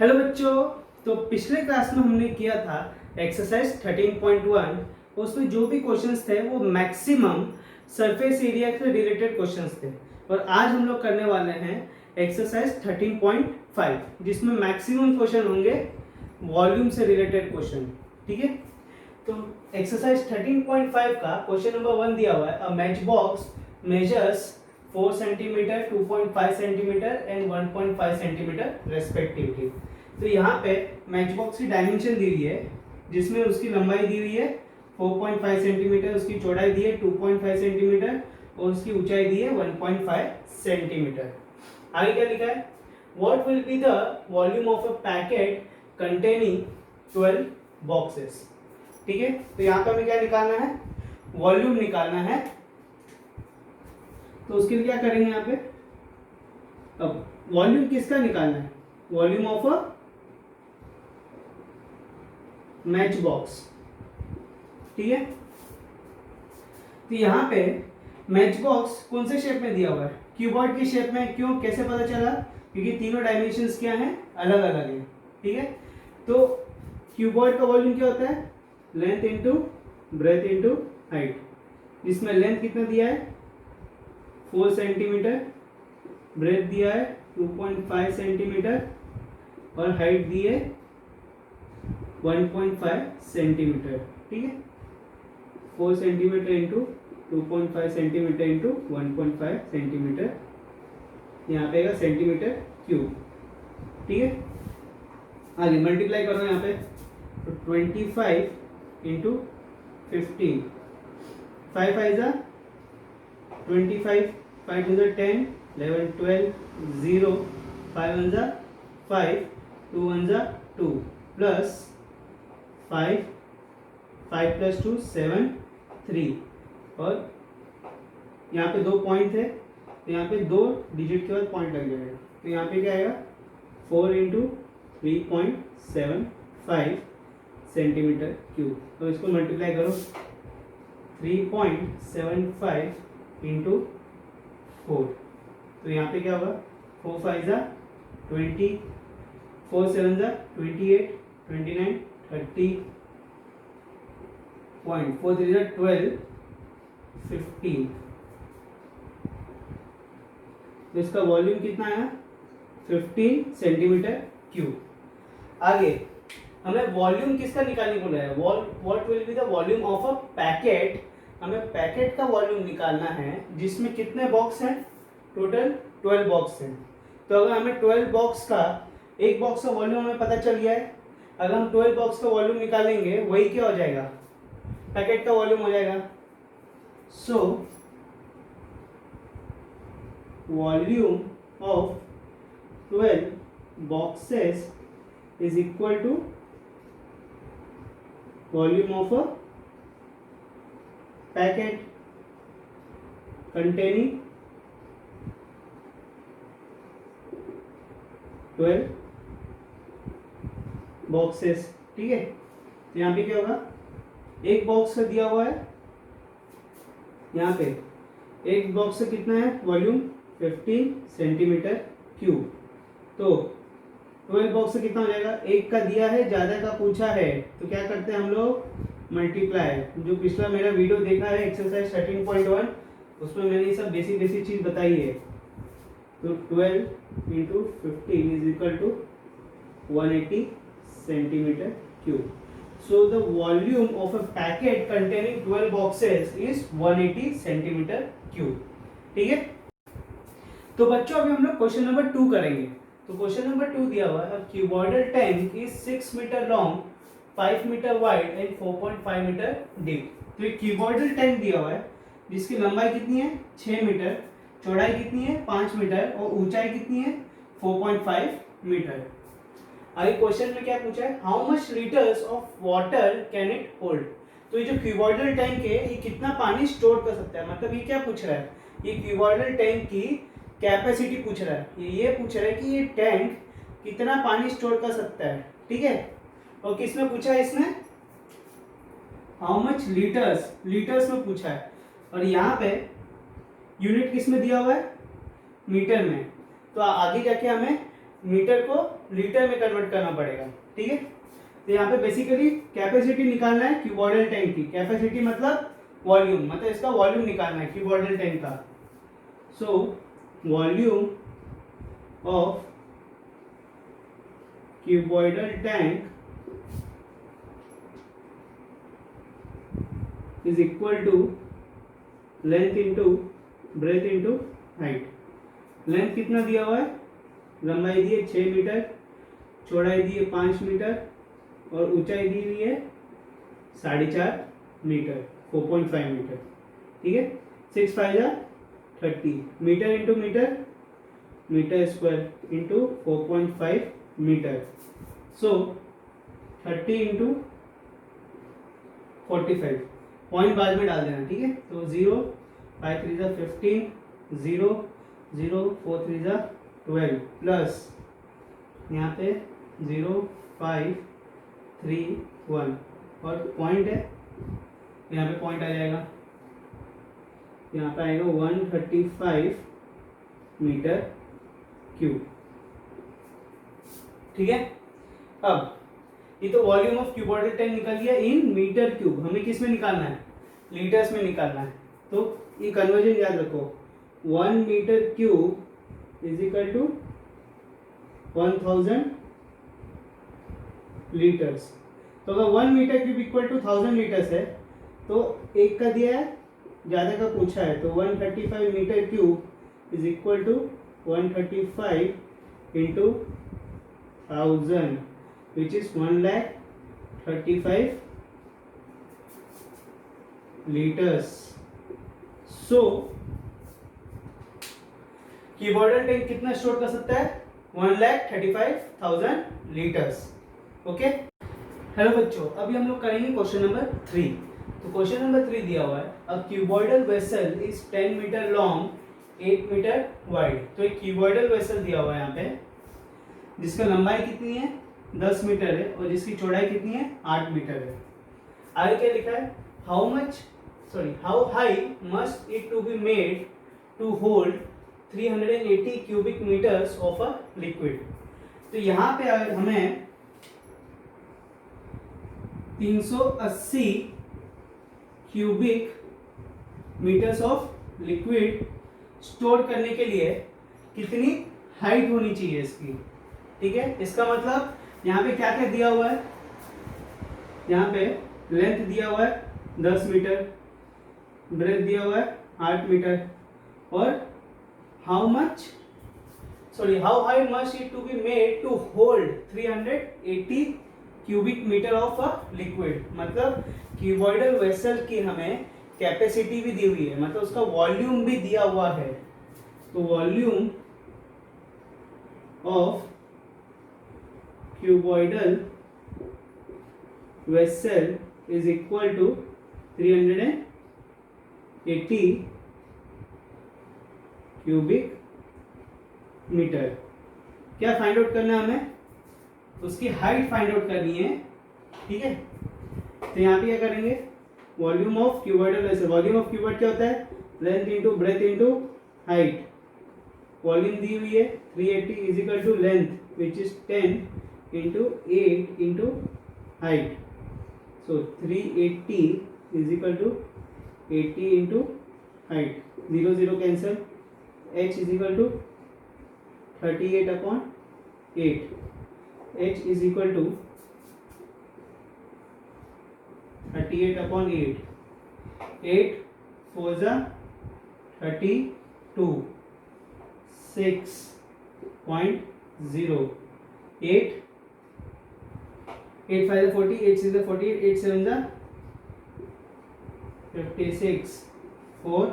Hello बच्चों। तो पिछले क्लास में हमने किया था एक्सरसाइज 13.1। उसमें जो भी क्वेश्चंस थे वो मैक्सिमम सरफेस एरिया से रिलेटेड क्वेश्चंस थे, और आज हम लोग करने वाले हैं एक्सरसाइज 13.5 जिसमें मैक्सिमम क्वेश्चन होंगे वॉल्यूम से रिलेटेड क्वेश्चन। ठीक है, तो एक्सरसाइज 13.5 का क्वेश्चन नंबर 1 दिया हुआ है। A match box measures 4 centimetre, 2.5 centimetre and 1.5 centimetre respectively. तो यहाँ पे मैच बॉक्स की डायमेंशन दी हुई है, जिसमें उसकी लंबाई दी हुई है 4.5 सेंटीमीटर, उसकी चौड़ाई दी है 2.5 सेंटीमीटर और उसकी ऊंचाई दी है 1.5 सेंटीमीटर। आगे क्या लिखा है? What will be the volume of a packet containing 12 boxes. ठीक है, तो यहाँ पे हमें क्या निकालना है? वॉल्यूम निकालना है। तो उसके लिए क्या करेंगे यहाँ पे? अब वॉल्यूम किसका निकालना है? Volume of a match box. ठीक है, तो यहाँ पे मैच बॉक्स कौन से शेप में दिया हुआ है? क्यूबॉइड की शेप में। क्यों, कैसे पता चला? क्योंकि तीनों डायमेंशंस क्या हैं? अलग अलग हैं। ठीक है, तो क्यूबॉइड का वॉल्यूम क्या होता है? Length into breadth into height, जिसमें लेंथ कितना दिया है 4 सेंटीमीटर, ब्रेथ दिया है 2.5 सेंटीमीटर और हाइट दी है 1.5 सेंटीमीटर। ठीक है, 4 centimetre into 2.5 centimetre into 1.5 centimetre, यहाँ पे सेंटीमीटर क्यूब। ठीक है, आगे मल्टीप्लाई करो यहाँ पे, तो 25 इंटू 15, 5 5 जा 25, 5 2 10, 11 12 0, 5 1 जा 5, 2 1 जा 2 प्लस 5, 5 प्लस 2 7 3, और यहाँ पे 2 पॉइंट है तो यहाँ पे 2 डिजिट के बाद पॉइंट लग जाएगा। तो यहाँ पे क्या आएगा 4 इंटू 3.75 सेंटीमीटर क्यूब। तो इसको मल्टीप्लाई करो, 3.75 इंटू 4, तो यहाँ पे क्या होगा 4 5 जा 20, 4 7 जा 28, 29 30, 4 3 जा 12, 15। तो इसका वॉल्यूम कितना आया 15 सेंटीमीटर क्यूब। आगे हमें वॉल्यूम किसका निकालने को है? What will be the volume of a packet. हमें पैकेट का वॉल्यूम निकालना है जिसमें कितने बॉक्स हैं? टोटल 12 बॉक्स हैं। तो अगर हमें 12 बॉक्स का, एक बॉक्स का वॉल्यूम हमें पता चल गया है, अगर हम 12 बॉक्स का वॉल्यूम निकालेंगे वही क्या हो जाएगा? पैकेट का वॉल्यूम हो जाएगा। सो volume of 12 boxes is equal to volume of a packet containing 12 boxes। ठीक है, तो यहाँ पे क्या होगा? एक बॉक्स का दिया हुआ है, यहाँ पे एक बॉक्स से कितना है वॉल्यूम 15 सेंटीमीटर क्यूब। तो 12 बॉक्स से कितना हो जाएगा? एक का दिया है, ज्यादा का पूछा है, तो क्या करते हैं हम लोग? मल्टीप्लाई। जो पिछला मेरा वीडियो देखा है एक्सरसाइज 13.1, उसमें मैंने ये सब बेसिक बेसिक चीज बताई है। तो 12 into 15 is equal to 180 centimetre cube. So the volume of a packet containing 12 boxes is 180 centimetre cube. ठीक है, तो बच्चों अभी हम लोग क्वेश्चन नंबर 2 करेंगे। तो क्वेश्चन नंबर 2 दिया हुआ है, cuboidal tank is 6 metre long, 5 metre wide and 4.5 metre deep. तो एक क्यूबॉइडल टैंक दिया हुआ है जिसकी लंबाई कितनी है 6 मीटर, चौड़ाई कितनी है 5 मीटर और ऊंचाई कितनी है 4.5 मीटर। आगे क्वेश्चन में क्या पूछा है? How much litres of water can it hold. तो ये जो क्यूबॉइडल टैंक है ये कितना पानी स्टोर कर सकता है, मतलब ये क्या पूछ रहा है? ये क्यूबॉइडल टैंक की कैपेसिटी पूछ रहा है। ये पूछ रहा है कि ये टैंक कितना पानी स्टोर कर सकता है। ठीक है, और किसमें पूछा है? इसमें हाउ मच लीटर्स, लीटर्स में पूछा है, और यहाँ पे यूनिट किस में दिया हुआ है? मीटर में। तो आगे जाके हमें मीटर को लीटर में कन्वर्ट करना पड़ेगा, ठीक है। तो यहाँ पे बेसिकली कैपेसिटी निकालना है क्यूबॉइडल टैंक की। कैपेसिटी मतलब वॉल्यूम, मतलब इसका वॉल्यूम निकालना है क्यूबॉइडल टैंक का। So volume of cuboidal tank is equal to length into breadth into height. Length कितना दिया हुआ है, लंबाई दी है 6 मीटर, चौड़ाई दी है 5 मीटर और ऊंचाई दी हुई है 4.5 मीटर, 4.5 मीटर, ठीक है। 6 5 जा 30 metre into metre, metre square into 4.5 metre. So 30 into 45, point बाद में डाल देना, ठीक है। तो 0 5 3 जा 15, 0 0 4 3 जा 12 प्लस यहाँ पे 0 5 3 1 और पॉइंट है, यहाँ पे पॉइंट आ जाएगा, यहाँ पे आएगा 135 मीटर क्यूब, ठीक है। अब ये तो वॉल्यूम ऑफ क्यूबॉइडल टैंक निकल गया इन मीटर क्यूब। हमें किस में निकालना है, लीटर्स में निकालना है। तो ये कन्वर्जन याद रखो, 1 metre cube is equal to 1000 litres. तो अगर 1 metre cube equal to 1000 litres है तो एक का दिया है, ज़्यादा का पूछा है, तो 135 metre cube is equal to 135 into 1000 which is 135 litres. So cuboidal tank कितना स्टोर कर सकता है, 135,000 लीटर्स। ओके, हेलो बच्चों, अभी हम लोग करेंगे क्वेश्चन नंबर 3। तो क्वेश्चन नंबर 3 दिया हुआ है, a cuboidal vessel is 10 metre long 8 metre wide. तो एक क्यूबॉइडल वेसल दिया हुआ है यहाँ पे, जिसका लंबाई कितनी है 10 मीटर है और जिसकी चौड़ाई कितनी है 8 मीटर है। आगे क्या लिखा है, how high must it to be made to hold 380 cubic metres of a liquid. तो यहाँ पे अगर हमें 380 cubic metres of liquid store करने के लिए कितनी हाइट होनी चाहिए इसकी, ठीक है। इसका मतलब यहाँ पे क्या क्या दिया हुआ है, यहाँ पे लेंथ दिया हुआ है 10 मीटर, ब्रेथ दिया हुआ है 8 मीटर और how high must it to be made to hold 380 cubic metre of a liquid. मतलब क्यूबॉइडल वेसल की हमें कैपेसिटी भी दी हुई है, मतलब उसका वॉल्यूम भी दिया हुआ है। तो volume of cuboidal vessel is equal to 380 cubic metre. क्या फाइंड आउट करना है हमें, उसकी हाइट फाइंड आउट करनी है, ठीक है। तो यहाँ पे क्या करेंगे, volume of cuboidal vessel, volume of cuboid क्या होता है, length into breadth into height. Volume दी हुई है 380 is equal to length which is 10 into 8 into height. So 380 is equal to 80 into height, 0 0 cancel, h is equal to 38 upon 8, h is equal to 38 upon 8, 8 4 जा 32, 6.0, 8 8 5 40, 8 6 48, 8 7 जा 56, 4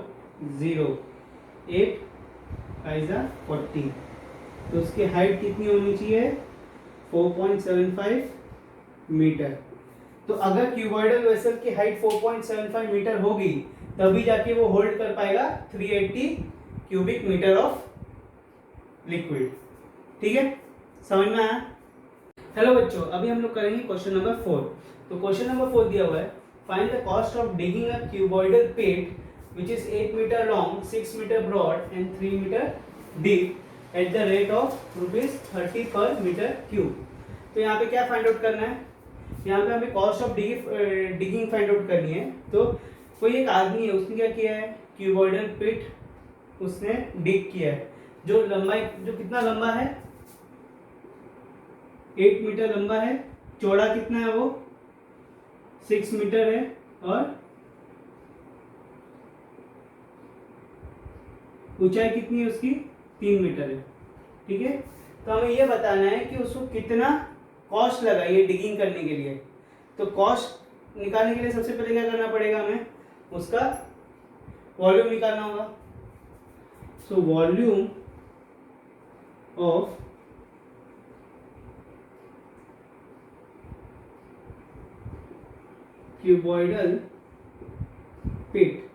0, 8 5 जा 40। तो उसकी height कितनी होनी चाहिए, 4.75 मीटर। तो अगर क्यूबॉइडल वेसल की हाइट 4.75 मीटर होगी तभी जाके वो होल्ड कर पाएगा 380 क्यूबिक मीटर ऑफ लिक्विड, ठीक है, समझ में आया। हेलो बच्चों, अभी हम लोग करेंगे क्वेश्चन नंबर 4। तो क्वेश्चन नंबर 4 दिया हुआ है, find the cost of digging a cuboidal pet which is 8 meter long, 6 meter broad and 3 meter deep at the rate of ₹30 पर मीटर क्यूब। तो यहाँ पे क्या फाइंड आउट करना है, यहाँ पे हमें cost of digging find out करनी है। तो कोई एक आदमी है, उसने क्या किया है, क्यूबॉइडल पिट उसने डिग किया है, जो लंबाई जो कितना लंबा है 8 मीटर लंबा है, चौड़ा कितना है वो 6 मीटर है, और ऊंचाई कितनी है उसकी 3 मीटर है। ठीक है, तो हमें ये बताना है कि उसको कितना कॉस्ट लगा ये डिगिंग करने के लिए। तो कॉस्ट निकालने के लिए सबसे पहले क्या करना पड़ेगा, हमें उसका वॉल्यूम निकालना होगा। So volume of cuboidal pit,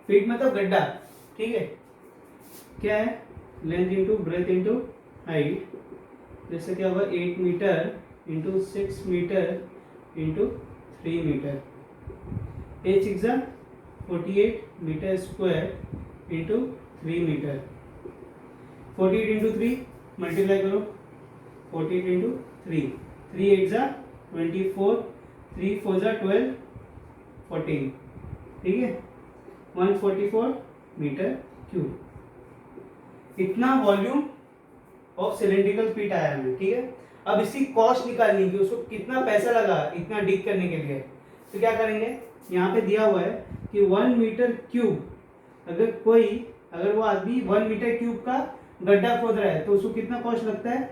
pit मतलब गड्ढा, ठीक है, क्या है length into breadth into height, जैसे क्या होगा 8 metre into 6 metre into 3 metre, 8 6 48 metre square into 3 metre, 48 into 3 multiply करो, 48 इंटू 3, 3 8 24, 3 4 12 14, ठीक है, 144 मीटर क्यूब। इतना वॉल्यूम ऑफ सिलेंड्रिकल पिट आया हमें। ठीक है, अब इसकी कॉस्ट निकालनी है कि उसको कितना पैसा लगा इतना डिग करने के लिए। तो क्या करेंगे, यहाँ पे दिया हुआ है कि 1 मीटर क्यूब, अगर वो आदमी 1 मीटर क्यूब का गड्ढा खोद रहा है तो उसको कितना कॉस्ट लगता है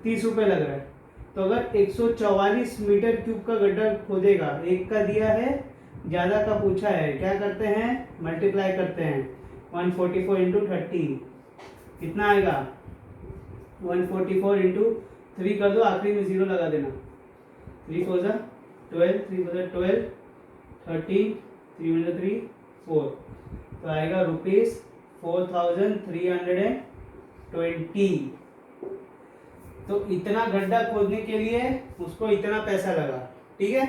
30 रुपये लग रहा है। तो अगर 144 मीटर क्यूब का गड्ढा खोदेगा, एक का दिया है ज़्यादा का पूछा है, क्या करते हैं मल्टीप्लाई करते हैं, 144 इंटू 30 कितना आएगा 144 इंटू 3 कर दो, आखिरी में 0 लगा देना, 3 4 12, 3 4 12, 13, 3 3 4, तो आएगा ₹4320। तो इतना गड्ढा खोदने के लिए उसको इतना पैसा लगा। ठीक है,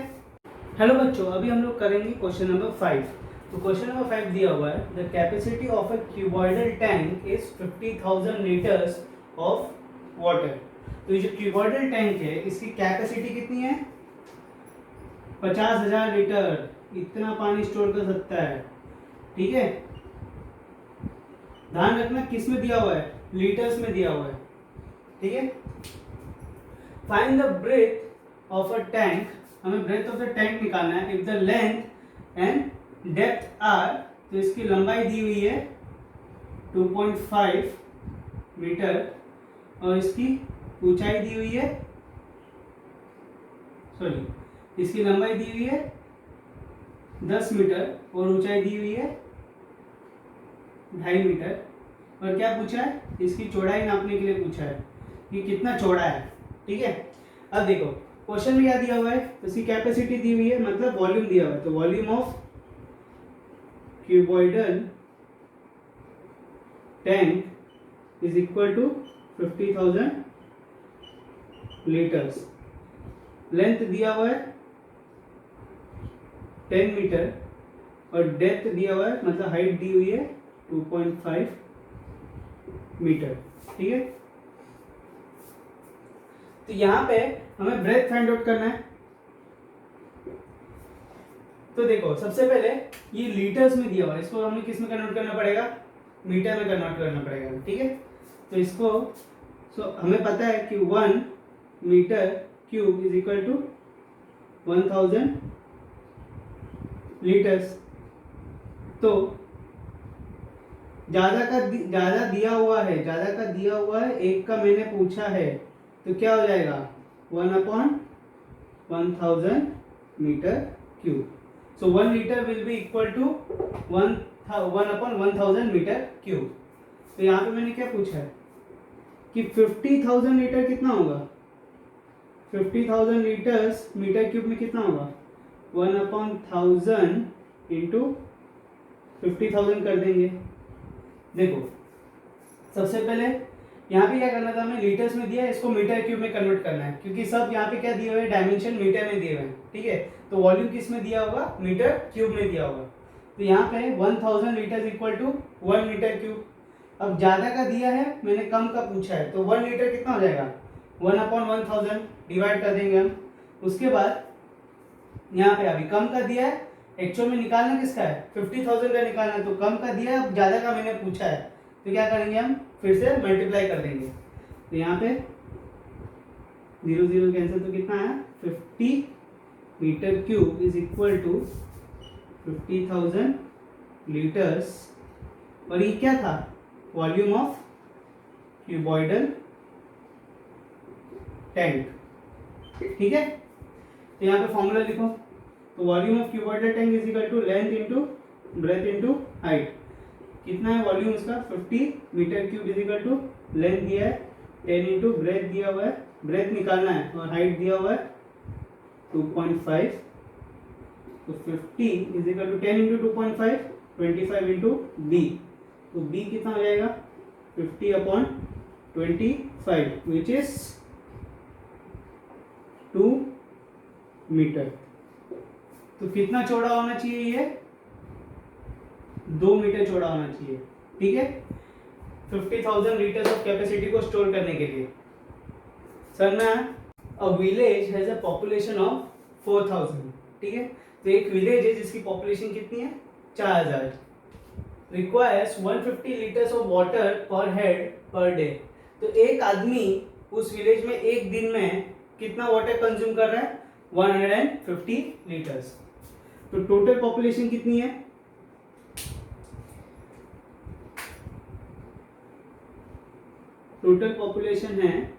हेलो बच्चों, अभी हम लोग करेंगे क्वेश्चन नंबर 5। तो क्वेश्चन नंबर 5 दिया हुआ है, the capacity of a cuboidal tank is 50,000 litres of water. तो ये जो क्यूबॉइडल टैंक है इसकी कैपेसिटी कितनी है 50,000 लीटर, इतना पानी स्टोर कर सकता है। ठीक है, ध्यान रखना किस में दिया हुआ है, लीटर्स में दिया हुआ है। ठीक है, find the breadth of a tank, हमें ब्रेथ ऑफ द टैंक निकालना है। If the length and depth are, तो इसकी लंबाई दी हुई है 2.5 मीटर और इसकी ऊंचाई दी हुई है, इसकी लंबाई दी हुई है 10 मीटर और ऊंचाई दी हुई है 2.5 मीटर। और क्या पूछा है, इसकी चौड़ाई नापने के लिए पूछा है कि कितना चौड़ा है। ठीक है, अब देखो क्वेश्चन में क्या दिया हुआ है, तो इसकी कैपेसिटी दी हुई है, मतलब वॉल्यूम दिया हुआ है। तो volume of cuboidal tank is equal to 50,000 litres. Length दिया हुआ है 10 मीटर और डेप्थ दिया हुआ है, मतलब हाइट दी हुई है 2.5 मीटर। ठीक है, तो यहां पे हमें ब्रेथ फाइंड आउट करना है। तो देखो सबसे पहले ये लीटर्स में दिया हुआ है, इसको हमें किस में कन्वर्ट करना पड़ेगा, मीटर में कन्वर्ट करना पड़ेगा। ठीक है, तो इसको हमें पता है कि 1 metre cube is equal to 1000 litres. तो ज्यादा दिया हुआ है, एक का मैंने पूछा है, तो क्या हो जाएगा 1/1000 metre cube. So 1 litre will be equal to 1/1000 metre cube. तो यहाँ पे मैंने क्या पूछा है कि 50,000 लीटर कितना होगा, 50,000 लीटर्स मीटर क्यूब में कितना होगा 1/1000 इंटू 50,000 कर देंगे। देखो सबसे पहले यहाँ पे क्या करना था, हमें लीटर्स में दिया है, इसको मीटर क्यूब में कन्वर्ट करना है, क्योंकि सब यहाँ पे क्या दिए हुए हैं डायमेंशन मीटर में दिए हुए हैं। ठीक है, तो वॉल्यूम किस में दिया होगा, मीटर क्यूब में दिया होगा। तो यहाँ पे 1000 litre equal to 1 metre cube. अब ज़्यादा का दिया है, मैंने कम का पूछा है, तो 1 लीटर कितना हो जाएगा, 1/1000 डिवाइड कर देंगे हम। उसके बाद यहाँ पे अभी कम का दिया है, एक्चुअल में निकालना किसका है, 50,000 का निकालना है, तो कम का दिया है, अब ज़्यादा का मैंने पूछा है, तो क्या करेंगे हम, फिर से मल्टीप्लाई कर देंगे। तो यहाँ पे 0 0 कैंसिल, तो कितना है 50 metre cube is equal to 50,000 litres, और ये क्या था, वॉल्यूम ऑफ क्यूबॉइडल टैंक। ठीक है, तो यहाँ पे फॉर्मूला लिखो, तो volume of cuboidal tank is equal to length into breadth into height. कितना है वॉल्यूम इसका, 50 metre cube is equal to length दिया है 10 इंटू ब्रेथ दिया हुआ है, ब्रेथ निकालना है, और हाइट दिया हुआ है 2.5, तो 50 is equal to 10 into 2.5 25 into b, तो बी कितना हो जाएगा 50/25 विच इज 2 मीटर। तो कितना चौड़ा होना चाहिए, ये 2 मीटर चौड़ा होना चाहिए। ठीक है, 50,000 लीटर्स ऑफ कैपेसिटी को स्टोर करने के लिए। सर ना, a village has a population of 4000। ठीक है, तो एक विलेज है जिसकी पॉपुलेशन कितनी है, 4000, रिक्वायर्स 150 लीटर्स ऑफ वाटर पर हेड पर डे। तो एक आदमी उस विलेज में एक दिन में कितना वाटर कंज्यूम कर रहा है, 150 लीटर्स। तो टोटल पॉपुलेशन कितनी है, टोटल पॉपुलेशन है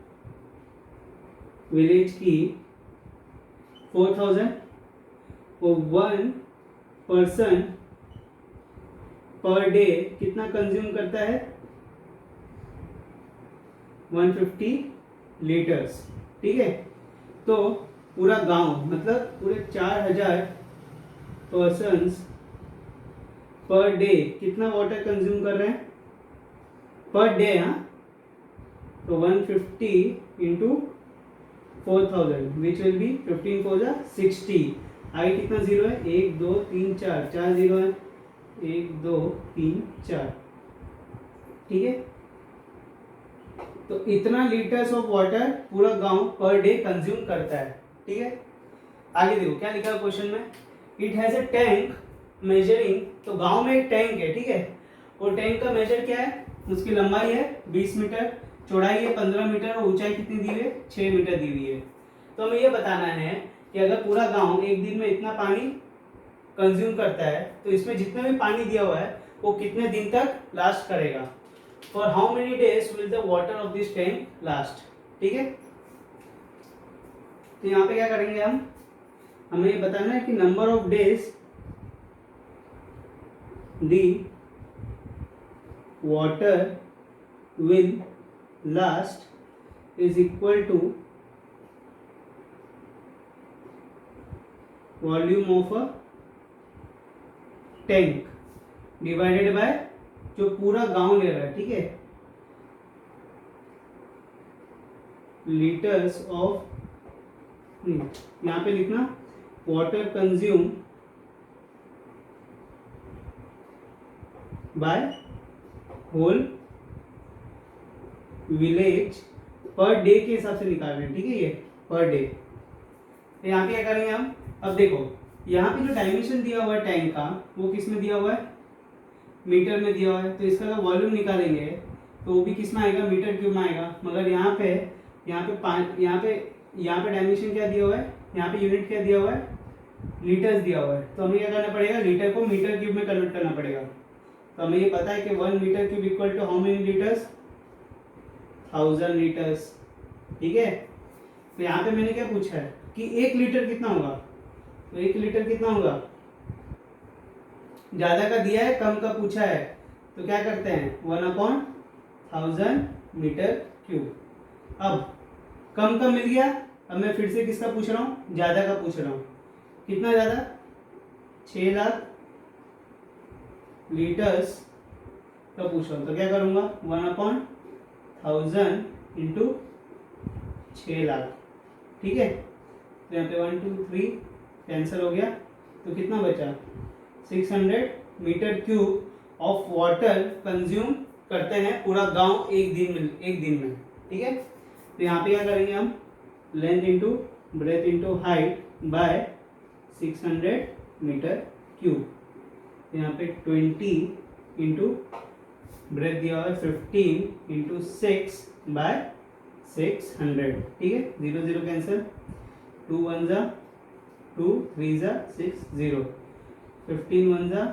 विलेज की 4000, वो 1 पर्सन पर डे कितना कंज्यूम करता है, 150 लीटर्स। ठीक है, तो पूरा गांव मतलब पूरे 4000 पर्सन्स पर डे कितना वाटर कंज्यूम कर रहे हैं पर डे। हाँ, तो 150 इंटू 4000 विच विल बी 15 4 60। आई कितना जीरो है, 1 2 3 4, 4 जीरो है, 1 2 3 4। ठीक है, तो इतना लीटर्स ऑफ वाटर पूरा गांव पर डे कंज्यूम करता है। ठीक है, आगे देखो क्या लिखा है क्वेश्चन में, it has a tank measuring, तो गांव में एक टैंक है। ठीक है, और टैंक का मेजर क्या है, उसकी लंबाई है 20 मीटर, चौड़ाई है 15 मीटर, और ऊंचाई कितनी दी हुई है, 6 मीटर दी हुई है। तो हमें यह बताना है कि अगर पूरा गांव एक दिन में इतना पानी कंज्यूम करता है, तो इसमें जितना भी पानी दिया हुआ है वो कितने दिन तक लास्ट करेगा, for how many days will the water of this tank last. ठीक है, तो यहाँ पे क्या करेंगे हम, हमें ये बताना है कि number of days the water will last is equal to volume of a tank divided by जो पूरा गांव ले रहा है। ठीक है, लीटर्स ऑफ, यहाँ पे लिखना water consume by whole village per day के हिसाब से निकाल रहे हैं। ठीक है, ये पर डे। तो यहाँ पे क्या करेंगे हम, अब देखो यहाँ पे जो डायमेंशन दिया हुआ है टैंक का, वो किस में दिया हुआ है, मीटर में दिया हुआ है। तो इसका अगर वॉल्यूम निकालेंगे तो वो भी किस में आएगा, मीटर क्यूब में आएगा। मगर यहाँ पे डायमेंशन क्या दिया हुआ है, यहाँ पे यूनिट क्या दिया हुआ है, लीटर्स दिया हुआ है। तो हमें क्या करना पड़ेगा, लीटर को मीटर क्यूब में कन्वर्ट करना पड़ेगा। तो हमें ये पता है कि 1 metre cube equal to how many litres, 1000 litres. ठीक है, तो यहाँ पे मैंने क्या पूछा है कि 1 लीटर कितना होगा, तो 1 लीटर कितना होगा, ज्यादा का दिया है कम का पूछा है, तो क्या करते हैं 1/1000 मीटर क्यूब। अब कम का मिल गया, अब मैं फिर से किसका पूछ रहा हूँ, ज्यादा का पूछ रहा हूँ। कितना ज्यादा, 6 लाख लीटर्स का पूछ रहा हूँ, तो क्या करूँगा 1/1000 इंटू 6 लाख। ठीक है, तो यहाँ पे 1 2 3 कैंसिल हो गया, तो कितना बचा 600 metre cube of water consume करते हैं पूरा गांव एक दिन में, ठीक है। तो यहाँ पे क्या करेंगे हम, length into breadth into height by 600 metre cube. यहाँ पे 20 इंटू ब्रेथ दिया हुआ है 15 इंटू 6 बाय 600, ठीक है। 0 0 कैंसिल, 2 1 जा 2, 3 जा 6, 0, 15 1 जा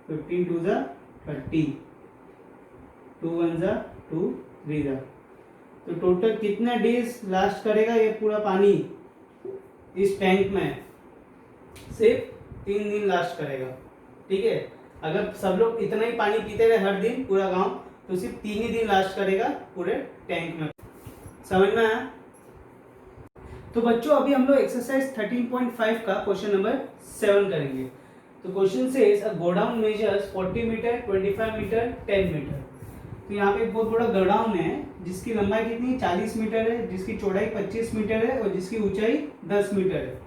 15, 2 जा 30, 2 1 जा 2, 3 जा। तो टोटल कितना डेज लास्ट करेगा ये पूरा पानी इस टैंक में? सिर्फ 3 दिन लास्ट करेगा, ठीक है। अगर सब लोग इतना ही पानी पीते रहे हर दिन पूरा गांव, तो सिर्फ 3 ही दिन लास्ट करेगा पूरे टैंक में। समझ में आया? तो बच्चों अभी हम लोग एक्सरसाइज 13.5 का क्वेश्चन नंबर 7 करेंगे। तो क्वेश्चन से godown measures 40 metre, 25 metre, 10 metre. तो यहाँ पे एक बहुत बड़ा गोडाउन है जिसकी लंबाई कितनी 40 मीटर है, जिसकी चौड़ाई 25 मीटर है और जिसकी ऊंचाई 10 मीटर है।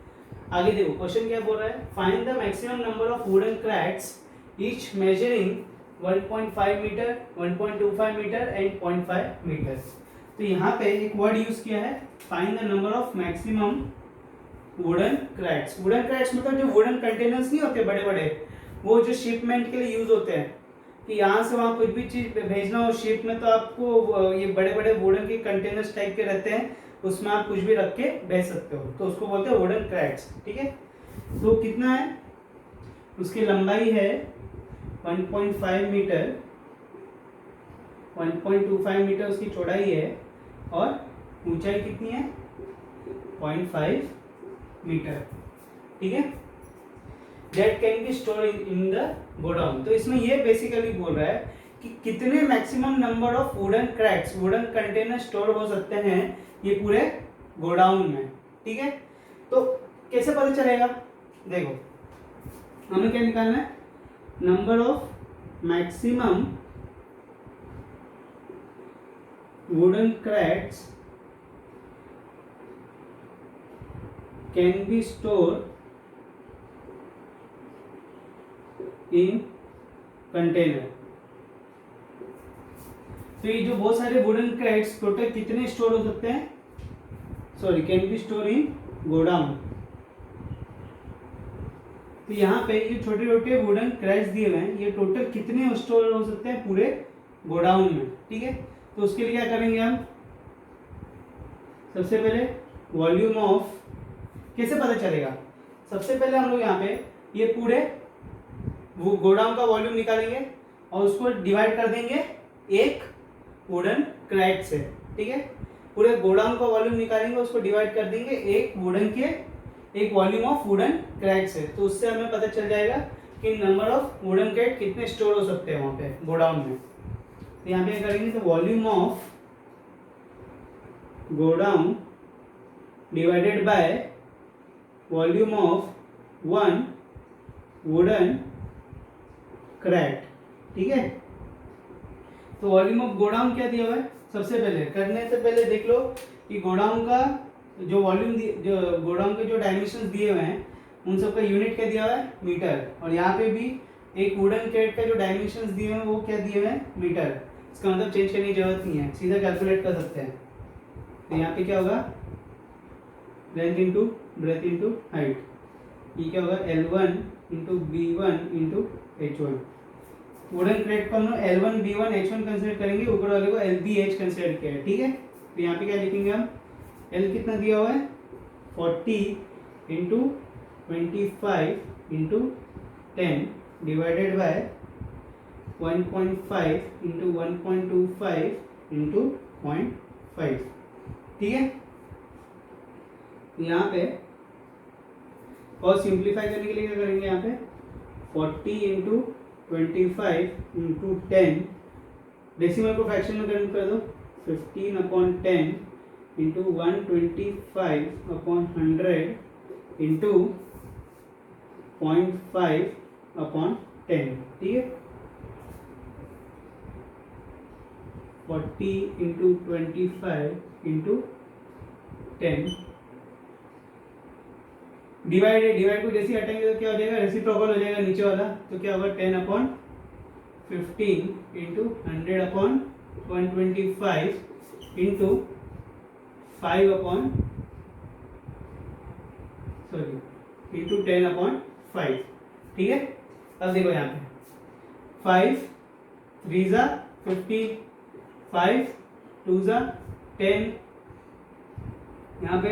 आगे देखो क्वेश्चन क्या बोल रहा है, find the maximum number of wooden crates each measuring 1.5 metre, 1.25 metre and 0.5 metre. तो यहाँ पे एक वर्ड यूज किया है, find the number of maximum wooden crates. Wooden crates मतलब जो वुडन कंटेनर्स नहीं होते बड़े बड़े, वो जो शिपमेंट के लिए यूज होते हैं, कि यहाँ से वहाँ कुछ भी चीज भेजना हो शिप में, तो आपको ये बड़े बड़े वुडन के कंटेनर्स टाइप के रहते हैं, उसमें आप कुछ भी रख के भेज सकते हो, तो उसको बोलते हैं वुडन क्रैट्स, ठीक है। तो कितना है, उसकी लंबाई है 1.5 मीटर, 1.25 मीटर उसकी चौड़ाई है और ऊंचाई कितनी है 0.5 मीटर, ठीक है। That can be stored in the godown. तो इसमें ये बेसिकली बोल रहा है कि कितने maximum number of wooden crates, wooden container store हो सकते हैं ये पूरे गोडाउन में, ठीक है। तो कैसे पता चलेगा, देखो हमें क्या निकालना है, number of maximum wooden crates can be store in container. तो ये जो बहुत सारे वुडन क्रैट्स टोटल कितने स्टोर हो सकते हैं, sorry can be store in godown. तो यहाँ पे ये छोटे छोटे वुडन क्रैट्स दिए हुए हैं, ये टोटल कितने स्टोर हो सकते हैं पूरे गोडाउन में, ठीक है। तो उसके लिए क्या करेंगे हम, सबसे पहले वॉल्यूम ऑफ, कैसे पता चलेगा, सबसे पहले हम लोग यहाँ पे ये पूरे वो गोडाउन का वॉल्यूम निकालेंगे और उसको डिवाइड कर देंगे एक वुडन क्रैट से, ठीक है। पूरे गोडाउन का वॉल्यूम निकालेंगे, उसको डिवाइड कर देंगे एक वुडन के, एक वॉल्यूम ऑफ वुडन क्रैट से। तो उससे हमें पता चल जाएगा कि नंबर ऑफ वुडन क्रैट कितने स्टोर हो सकते हैं वहां पे गोडाउन में। तो यहाँ पे करेंगे तो volume of godown divided by volume of one wooden crate, ठीक है। तो वॉल्यूम ऑफ गोडाउन क्या दिया हुआ है, सबसे पहले करने से पहले देख लो कि गोडाउन का जो वॉल्यूम, जो गोडाउन के जो डायमेंशंस दिए हुए हैं उन सब का यूनिट क्या दिया हुआ है, मीटर। और यहाँ पे भी एक वुडन क्रैट का जो डायमेंशंस दिए हुए हैं वो क्या दिए हुए हैं, मीटर। इसका मतलब चेंज करने की जरूरत नहीं है, सीधा कैलकुलेट कर सकते हैं। तो यहाँ पे क्या होगा, length into breadth into height, ये क्या होगा L1 into B1 into H1। Wooden crate को हम लोग L1 B1 H1 कंसिडर करेंगे, ऊपर वाले को LBH कंसिडर किया है, ठीक है। तो यहाँ पे क्या लिखेंगे हम, L कितना दिया हुआ है 40 into 25 into 10 divided by 1.5 into 1.25 into 0.5, ठीक है। यहाँ पे और सिंप्लीफाई करने के लिए क्या करेंगे, यहाँ पे 40 इंटू 25 इंटू 10, डेसिमल को फ्रैक्शन में कन्वर्ट कर दो, 15/10 इंटू 125/100 इंटू 0.5/10, ठीक है। 40 इंटू 25 इंटू 10 डिवाइड को जैसे हटाएंगे तो क्या हो जाएगा, रेसिप्रोकल हो जाएगा नीचे वाला, तो क्या होगा 10/5 15 into 100 upon 125 into 5 upon into 10 upon 5। ठीक है, अब देखो यहाँ पे 5 3 ज़ा 15, 5 2 ज़ा 10, यहाँ पे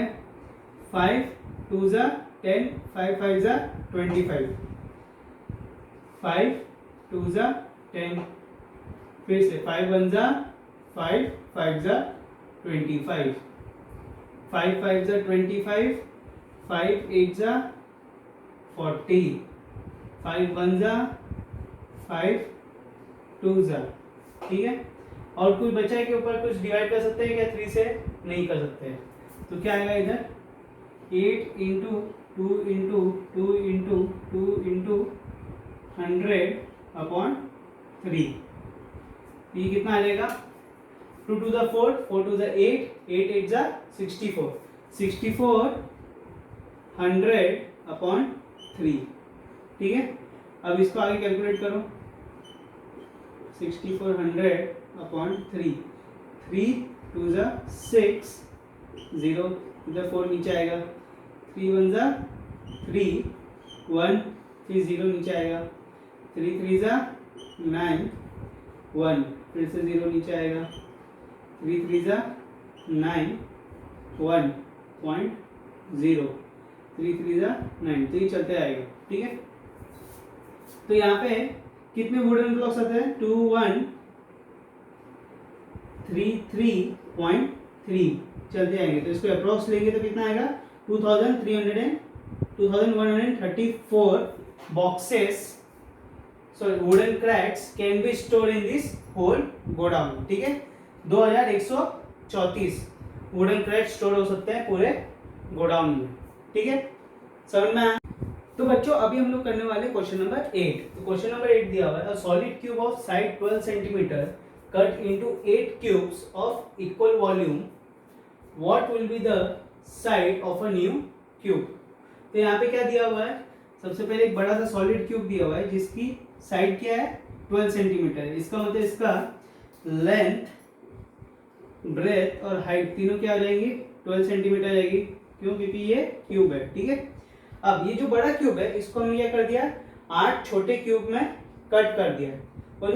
5 2 ज़ा 10, 5 5 ज़ा 25, 5 2 ज़ा 10, फिर से 5 1 ज़ा 5, 5 ज़ा 25, 5 5 ज़ा 25, 5 8 ज़ा 40, 5 1 ज़ा 5 2 ज़ा। ठीक है, और कुछ बचा है के ऊपर कुछ डिवाइड कर सकते हैं क्या 3 से? नहीं कर सकते हैं, तो क्या आएगा इधर 8 into 2 into 2 into 2 into 100 upon 3। ये कितना आ जाएगा 2 टू द 4, 4 टू द 8, 8 8 ज़ा 64, 64 100 अपॉन 3। ठीक है, अब इसको आगे कैलकुलेट करो 6400 अपॉन 3, 3 2 ज़ा 6, 0 इधर 4 नीचे आएगा, 3 1 ज़ा 3, 1 फिर 0 नीचे आएगा, 3 3 ज़ा 9, 1 फिर से 0 नीचे आएगा, 3 3 ज़ा 9, 1 0, 3 3 ज़ा 9, तो ये चलते आएगा। ठीक है, तो यहाँ पे कितने वुडन ब्लॉक्स आते हैं 2 1 3 3.3 चलते आएंगे, तो इसको अप्रोक्स लेंगे तो कितना आएगा 2134 boxes sorry wooden crates can be store in this whole godown. ठीक है, 2134 वुडन क्रैक्स स्टोर हो सकते हैं पूरे गोडाउन में। ठीक है, समझ में आया? तो बच्चों अभी हम लोग करने वाले क्वेश्चन नंबर 8। तो क्वेश्चन नंबर 8 दिया हुआ है, solid cube of side 12 centimetre cut into 8 cubes of equal volume, what will be the side of a new cube. तो यहाँ पे क्या दिया हुआ है, सबसे पहले एक बड़ा सा सॉलिड क्यूब दिया हुआ है जिसकी साइड क्या है 12 सेंटीमीटर है। इसका मतलब इसका लेंथ, ब्रेथ और हाइट तीनों क्या आ जाएंगी 12 सेंटीमीटर जाएगी। क्यों? क्योंकि ये क्यूब है। ठीक है, अब ये जो बड़ा क्यूब है इसको हमने क्या कर दिया 8 छोटे क्यूब में कट कर दिया, और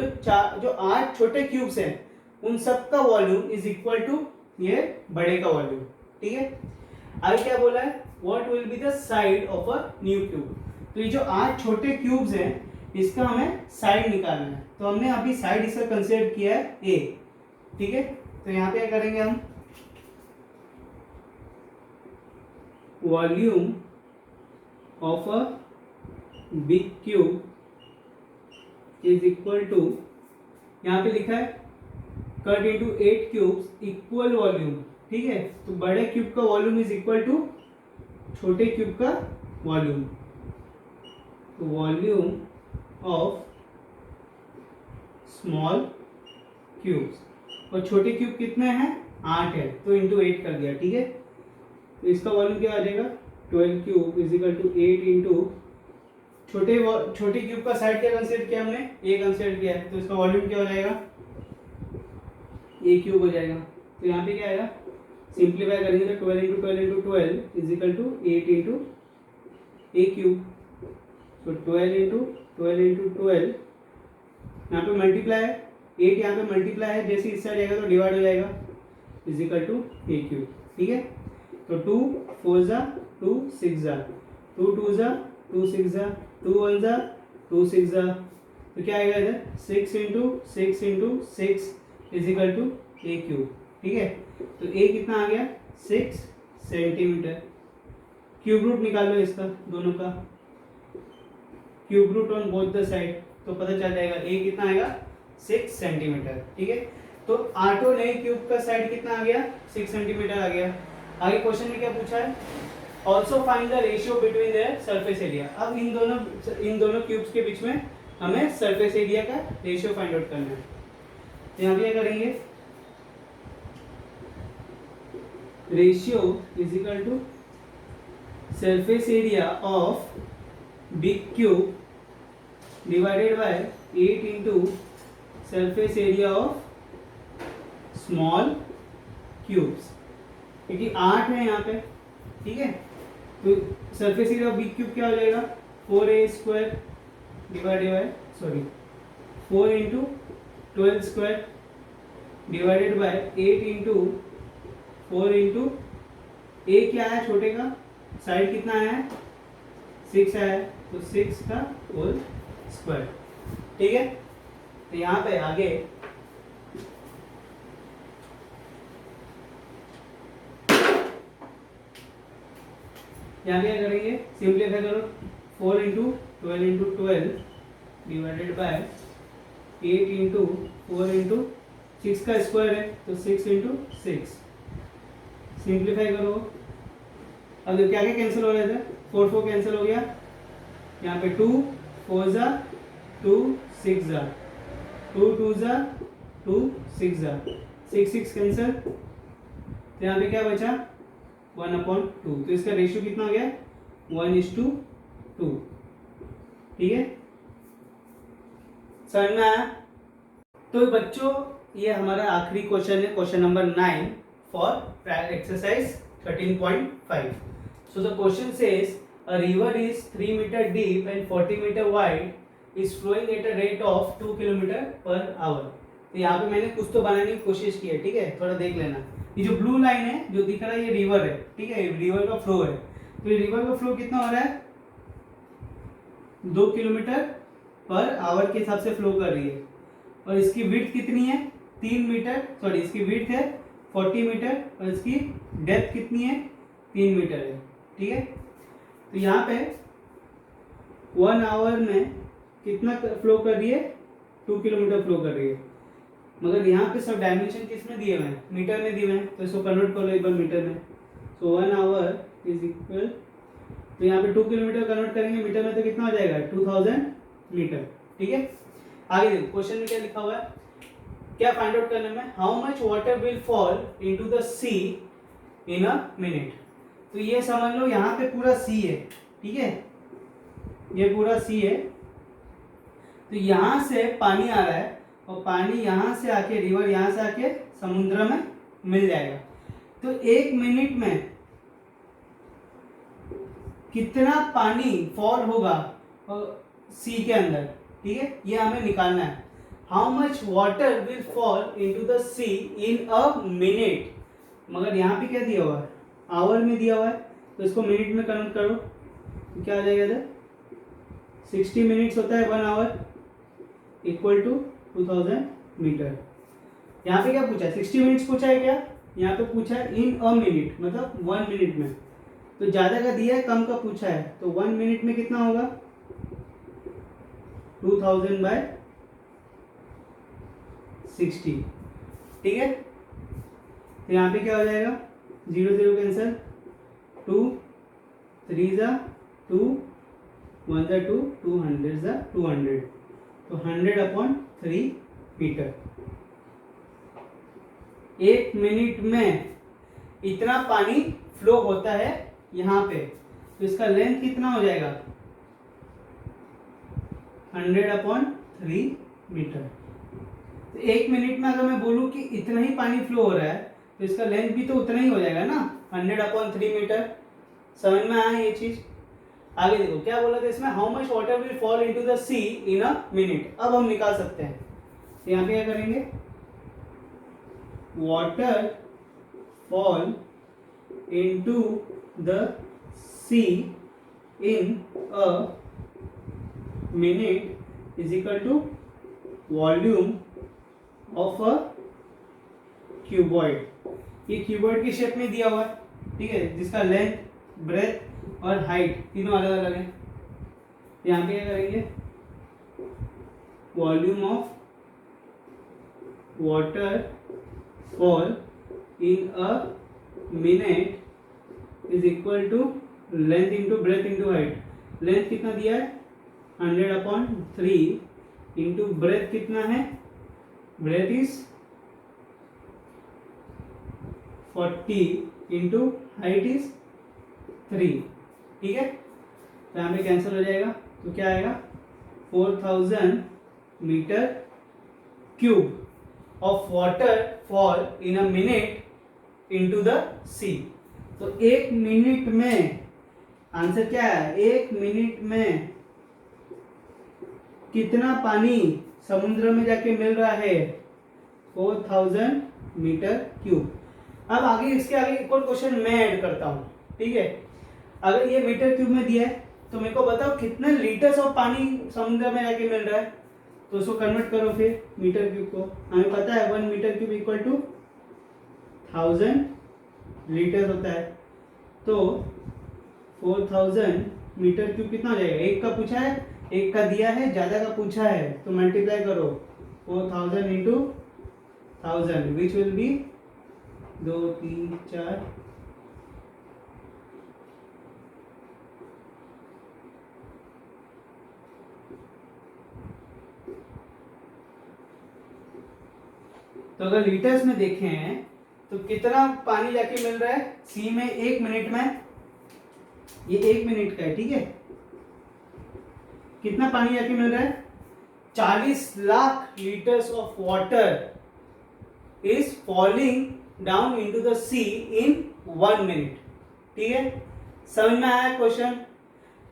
जो 8 छोटे क्यूब्स हैं उन सब का वॉल्यूम इज इक्वल टू ये बड़े का वॉल्यूम। ठीक है, आगे क्या बोला है, what will be the side of a new cube. तो ये जो 8 छोटे क्यूब्स हैं इसका हमें साइड निकालना है, तो हमने अभी साइड इसका कंसीडर किया है ए। ठीक है, तो यहाँ पे क्या करेंगे हम, volume of a big cube is equal to, यहाँ पे लिखा है cut into 8 cubes equal volume. ठीक है, तो बड़े क्यूब का वॉल्यूम इज इक्वल टू छोटे क्यूब का वॉल्यूम, तो वॉल्यूम ऑफ स्मॉल क्यूब्स, और छोटे क्यूब कितने हैं 8 है तो इंटू 8 कर दिया। ठीक है, तो इसका वॉल्यूम क्या आ जाएगा 12 cube is equal to 8 into छोटे क्यूब का साइड क्या कंसीडर किया हमने ए कंसीडर किया है, तो इसका वॉल्यूम क्या हो जाएगा ए क्यूब हो जाएगा। तो यहाँ पे क्या आएगा, सिंप्लीफाई करेंगे तो 12 into 12 into 12 is equal to 8 into a cube, तो 12 इंटू 12 यहाँ पे मल्टीप्लाई है, 8 यहाँ पे मल्टीप्लाई है, जैसे इस साइड जाएगा तो डिवाइड हो जाएगा is equal to a cube. ठीक है, तो 2 4 ज़ा 2 6 ज़ा 2 2 ज़ा 2 6 ज़ा 2 1 ज़ा 2 6 ज़ा, तो क्या आएगा इधर 6 into 6 into 6 is equal to a cube. ठीक है, तो ए कितना आ गया 6 सेंटीमीटर। क्यूब रूट निकालो इसका दोनों का, cube root on both the side, तो पता चल जाएगा ए कितना आएगा 6 सेंटीमीटर। ठीक है, तो 8 नए क्यूब का साइड कितना आ गया 6 सेंटीमीटर आ गया। आगे क्वेश्चन में क्या पूछा है, also find the ratio between their surface area. अब इन दोनों क्यूब्स के बीच में हमें सरफेस एरिया का रेशियो फाइंड आउट करना है। तो यहाँ पे क्या करेंगे, ratio is equal to surface area of big cube divided by 8 into surface area of small cubes, क्योंकि 8 है यहाँ पे, ठीक है। तो surface area of big cube क्या हो जाएगा, 4a² divided bye 4 into 12² divided by 8 into 4 into a क्या है छोटे का, साइड कितना है 6 है, तो 6 का होल स्क्वायर, ठीक है। तो यहाँ पे आगे यहाँ क्या करेंगे, सिंपलीफाई करो, 4 into 12 into 12 divided by 8 into 4 into 6 का स्क्वायर है, तो 6 इंटू 6, सिंप्लीफाई करो। अब क्या क्या कैंसिल हो रहे थे, 4 4 कैंसिल हो गया, यहाँ पे 2 4 जा 2 6 जा 2 2 जा 2 6 जा 6 6 कैंसिल, तो यहाँ पे क्या बचा 1/2, तो इसका रेशियो कितना हो गया 1:2, ठीक है, समझ में आया। तो बच्चों ये हमारा आखिरी क्वेश्चन है, question number 9 for exercise 13.5. So the question says a river is 3 meter deep and 40 meter wide is flowing at a rate of 2 km/h. तो यहाँ पे मैंने कुछ तो बनाने की कोशिश की है, ठीक है, थोड़ा देख लेना। ये जो ब्लू लाइन है जो दिख रहा है ये रिवर है, ठीक है, रिवर का फ्लो है। तो ये रिवर का फ्लो कितना हो रहा है 2 km/h के हिसाब से फ्लो कर रही है, और इसकी विड्थ कितनी है 3 मीटर, सॉरी इसकी विड्थ है 40 मीटर और इसकी डेप्थ कितनी है 3 मीटर है, ठीक है। तो यहाँ पे 1 आवर में कितना फ्लो कर रही है 2 किलोमीटर फ्लो कर रही है, मगर यहाँ पे सब डायमेंशन किस में दिए हुए हैं, मीटर में दिए हुए हैं, तो इसको कन्वर्ट कर लो एक बार मीटर में। सो 1 आवर इज इक्वल, तो यहाँ पे 2 किलोमीटर कन्वर्ट करेंगे मीटर में तो कितना हो जाएगा 2000 मीटर, ठीक है। आगे देखो क्वेश्चन में क्या लिखा हुआ है, क्या फाइंड आउट करने में, how much water will fall into the sea in a minute. तो ये समझ लो यहाँ पे पूरा सी है, ठीक है, ये पूरा सी है, तो यहाँ से पानी आ रहा है और पानी यहाँ से आके रिवर यहाँ से आके समुद्र में मिल जाएगा। तो 1 मिनट में कितना पानी फॉल होगा सी के अंदर, ठीक है, ये हमें निकालना है। How much water will fall into the sea in a minute, मगर यहाँ पे क्या दिया हुआ है आवर में दिया हुआ है, तो इसको मिनट में कन्वर्ट करो, तो क्या आ जाएगा इधर 60 मिनट्स होता है 1 आवर इक्वल टू 2000 मीटर। यहाँ पे क्या पूछा है 60 मिनट्स पूछा है क्या, यहाँ पे पूछा है इन अ मिनट, मतलब 1 मिनट में, तो ज़्यादा का दिया है कम का पूछा है, तो 1 मिनट में कितना होगा 2000/60, ठीक है। तो यहाँ पे क्या हो जाएगा 0 0 कैंसिल, 2 3 जा 2 1 जा 2 2 100 जा 200, तो 100/3 मीटर। 1 मिनट में इतना पानी फ्लो होता है यहाँ पे, तो इसका लेंथ कितना हो जाएगा 100/3 मीटर। तो 1 मिनट में अगर मैं बोलूँ कि इतना ही पानी फ्लो हो रहा है तो इसका लेंथ भी तो उतना ही हो जाएगा ना 100/3 मीटर। समझ में आया ये चीज। आगे देखो क्या बोला था इसमें, how much water will fall into the sea in a minute. अब हम निकाल सकते हैं, तो यहाँ पे क्या करेंगे, water fall into the sea in a minute is equal to volume of a cuboid. ये क्यूबॉइड की शेप में दिया हुआ है, ठीक है, जिसका लेंथ ब्रेथ और हाइट तीनों अलग अलग है। यहाँ पे क्या करेंगे, volume of water fall in a minute is equal to length into breadth into height. Length कितना दिया है 100/3 इंटू ब्रेथ कितना है, breadth is 40 into height is 3, ठीक है। तो यहाँ पे कैंसिल हो जाएगा, तो क्या आएगा 4000 metre cube of water fall in a minute into the sea. तो 1 मिनट में आंसर क्या है, 1 मिनट में कितना पानी समुद्र में जाके मिल रहा है, 4000 मीटर क्यूब। अब आगे इसके आगे एक और क्वेश्चन मैं ऐड करता हूँ, ठीक है। अगर ये मीटर क्यूब में दिया है तो मेरे को बताओ कितने लीटर्स ऑफ पानी समुद्र में जाके मिल रहा है। तो उसको कन्वर्ट करो फिर मीटर क्यूब को। हमें पता है 1 metre cube equal to 1000 litre होता है। तो 4000 मीटर क्यूब कितना हो जाएगा, एक का पूछा है, एक का दिया है, ज्यादा का पूछा है, तो मल्टीप्लाई करो 4000 इंटू 1000 विच विल बी 2 3 4 तो अगर लीटर्स में देखें तो कितना पानी जाके मिल रहा है सी में 1 मिनट में, ये 1 मिनट का है, ठीक है। कितना पानी जाके मिल रहा है, 40 lakh litres of water is falling down into the sea in 1 minute, ठीक है। समझ में आया क्वेश्चन।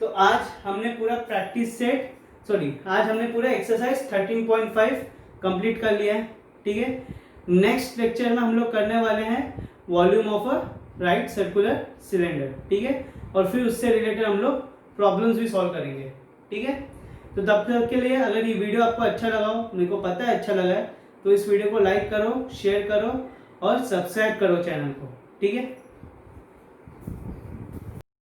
तो आज हमने पूरा प्रैक्टिस सेट आज हमने पूरा एक्सरसाइज 13.5 कंप्लीट कर लिया है, ठीक है। नेक्स्ट लेक्चर में हम लोग करने वाले हैं volume of a right circular cylinder, ठीक है। और फिर उससे रिलेटेड हम लोग प्रॉब्लम्स भी सॉल्व करेंगे, ठीक है। तो तब तक के लिए अगर ये वीडियो आपको अच्छा लगा हो, मेरे को पता है अच्छा लगा है, तो इस वीडियो को लाइक करो, शेयर करो और सब्सक्राइब करो चैनल को, ठीक है।